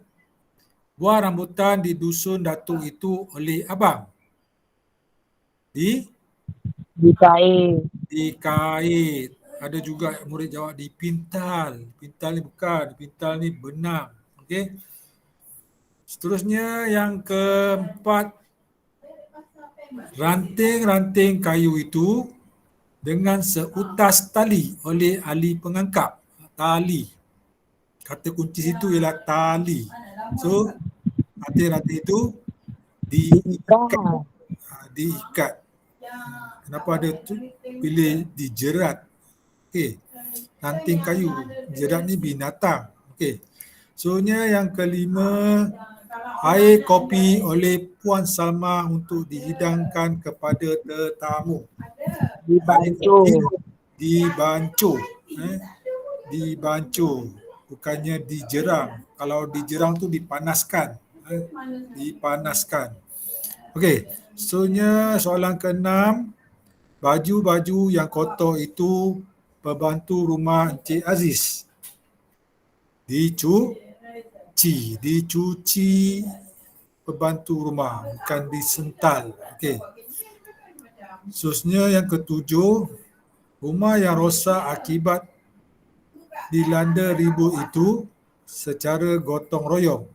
buah rambutan di dusun Datuk itu oleh abang. Dikait. Ada juga murid jawab dipintal. Pintal ni bukan, pintal ni benang. Okey. Seterusnya yang keempat, ranting-ranting kayu itu dengan seutas tali oleh ahli pengangkap. Tali. Kata kunci situ ialah tali. So, ranting-ranting itu diikat. Kenapa ada tu pilih dijerat? Okey. Ranting kayu. Jerat ni binatang. Okey. Soalnya yang kelima, air kopi oleh Puan Salma untuk dihidangkan kepada tetamu. Dibancuh. Dibancuh. Bukannya dijerang. Kalau dijerang tu dipanaskan. Dipanaskan. Okey. Soalnya soalan ke-6, baju-baju yang kotor itu pembantu rumah Encik Aziz. Dicuci pembantu rumah, bukan disental. Okey. Seterusnya yang ke-7, rumah yang rosak akibat dilanda ribut itu secara gotong royong.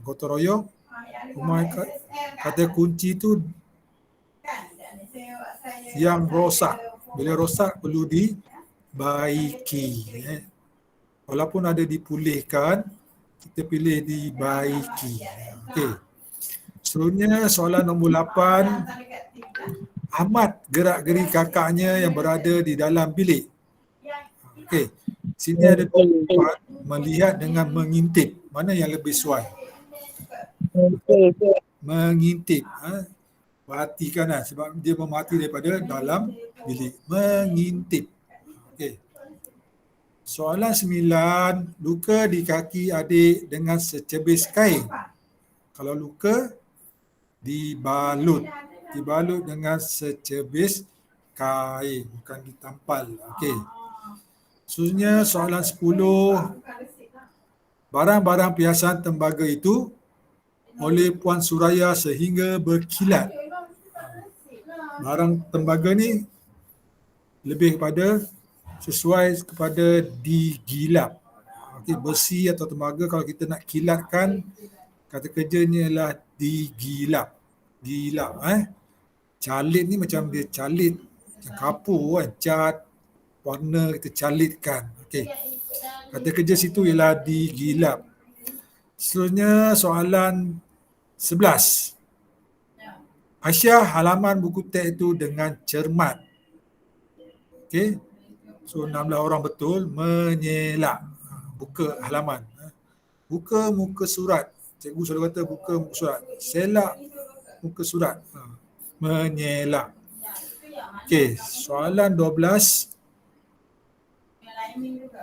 Gotong royong, rumah kata kunci tu yang rosak. Bila rosak perlu dibaiki. Walaupun ada dipulihkan, kita pilih dibaiki. Okey. Seterusnya soalan nombor 8. Ahmad gerak-geri kakaknya yang berada di dalam bilik. Okey. Sini ada tempat melihat dengan mengintip. Mana yang lebih sesuai? Mengintip. Perhatikan sebab dia memati daripada dalam bilik. Mengintip. Okey. Soalan 9, luka di kaki adik dengan secebis kain. Kalau luka, dibalut. Dibalut dengan secebis kain, bukan ditampal. Okey. Seterusnya soalan 10, barang-barang perhiasan tembaga itu oleh Puan Suraya sehingga berkilat. Barang tembaga ni lebih kepada sesuai kepada digilap. Okey, besi atau tembaga kalau kita nak kilatkan, kata kerjanya ialah digilap. Gilap. Calit ni macam dia calit macam kapur kan, cat, warna kita calitkan. Okey. Kata kerja situ ialah digilap. Seterusnya soalan 11. Aisyah halaman buku teks itu dengan cermat. Okey. So 16 orang betul, menyelak. Buka halaman. Buka muka surat. Cikgu selalu kata buka muka surat. Selak muka surat. Menyelak. Okey, soalan 12.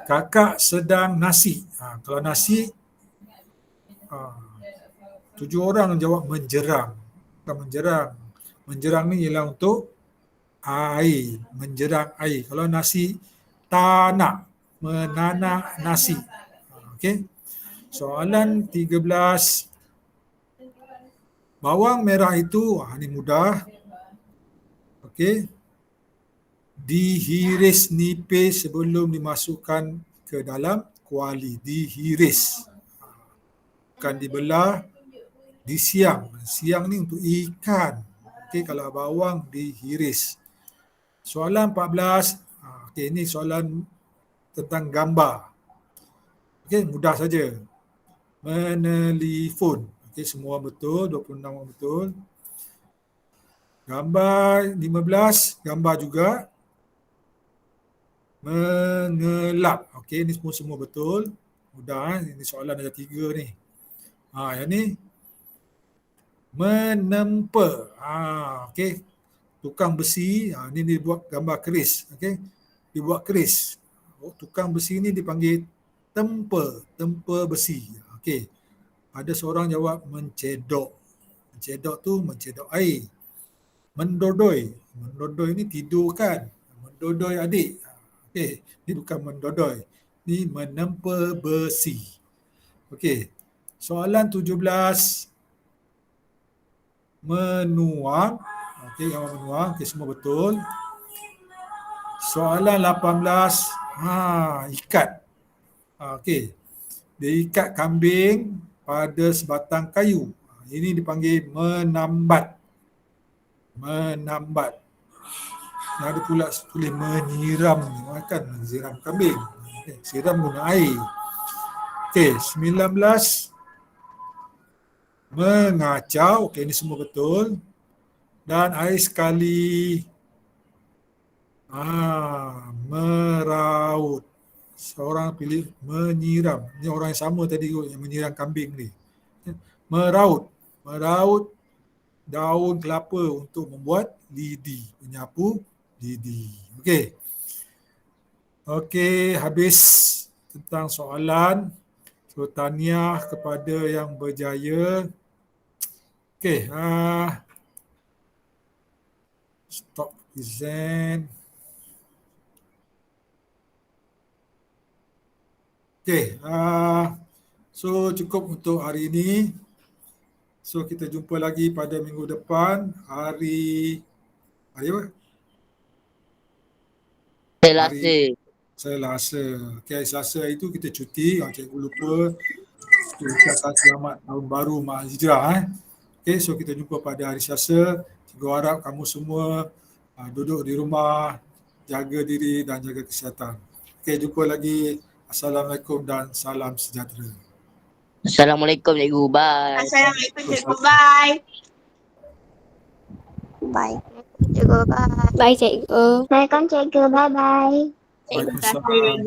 Kakak sedang nasi. Kalau nasi, 7 orang jawab menjerang. Bukan menjerang. Menjerang ni ialah untuk air. Menjerang air. Kalau nasi, tak nak. menanak nasi. Okey. Soalan 13. Bawang merah itu, ini mudah. Okey. Dihiris nipis sebelum dimasukkan ke dalam kuali. Dihiris. Bukan dibelah, disiang. Siang ni untuk ikan. Okey, kalau bawang dihiris. Soalan 14. Okey, ini soalan tentang gambar. Okey, mudah saja. Menelefon. Okey, semua betul, 26 orang betul. Gambar 15, gambar juga. Mengelap. Okey, ini semua betul. Mudah, ini soalan ada 3 ni. Yang ni menempa. Okey. Tukang besi, ni dia buat gambar keris. Okey. Dia buat keris. Tukang besi ni dipanggil tempa besi. Okey. Ada seorang jawab mencedok. Mencedok tu mencedok air. Mendodoi. Mendodoi ni tidur kan. Mendodoi adik. Okey, ni bukan mendodoi. Ni menempa besi. Okey. Soalan 17. Menuang. Okey, gambar menuang. Okey, semua betul. Soalan 18. Ikat. Okey. Dia ikat kambing pada sebatang kayu. Ini dipanggil menambat. Menambat. Yang ada pula tulis menyiram. Kan menyiram kambing. Okay. Siram guna air. Okey, 19. Mengacau. Okey, ini semua betul. Dan air sekali. Meraut. Seorang pilih menyiram. Ini orang yang sama tadi yang menyiram kambing ni. Meraut. Meraut daun kelapa untuk membuat lidi. Menyapu lidi. Okey. Okey, habis tentang soalan. So, tahniah kepada yang berjaya. Okey. Stop present. Okey. So, cukup untuk hari ini. So, kita jumpa lagi pada minggu depan. Hari apa? Selasa. Okay, Selasa itu kita cuti. Cikgu lupa. Ucapkan selamat tahun baru Mak Hijrah. Okay, so kita jumpa pada hari Selasa. Cikgu harap kamu semua duduk di rumah, jaga diri dan jaga kesihatan. Okay, jumpa lagi. Assalamualaikum dan salam sejahtera. Assalamualaikum cikgu. Bye. Assalamualaikum cikgu. Bye. Bye. Cikgu, bye. Bye cikgu. Assalamualaikum cikgu. Bye-bye. Waalaikumsalam.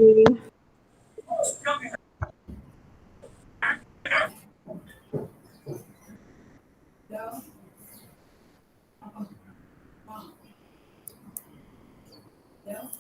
Yeah.